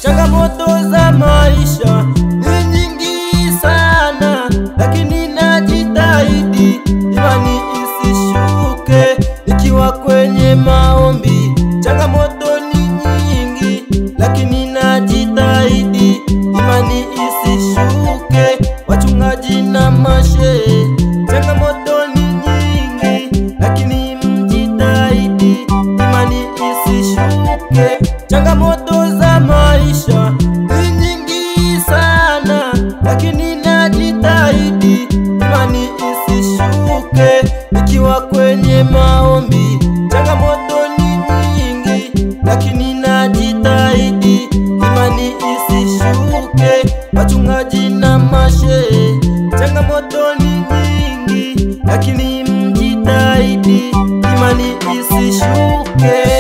Changamoto za maisha ni nyingi sana, lakini najitahidi imani isishuke nikiwa kwenye maombi. Changamoto ni nyingi, lakini najitahidi imani isishuke. Wachungaji na mashehe, changamoto ni nyingi, lakini mjitahidi imani isishuke. Changamoto za maisha ni nyingi sana, lakini najitahidi imani isishuke nikiwa kwenye maombi. Changamoto ni nyingi, lakini najitahidi imani isishuke. Wachungaji na mashehe, changamoto ni nyingi, lakini mjitahidi imani isishuke.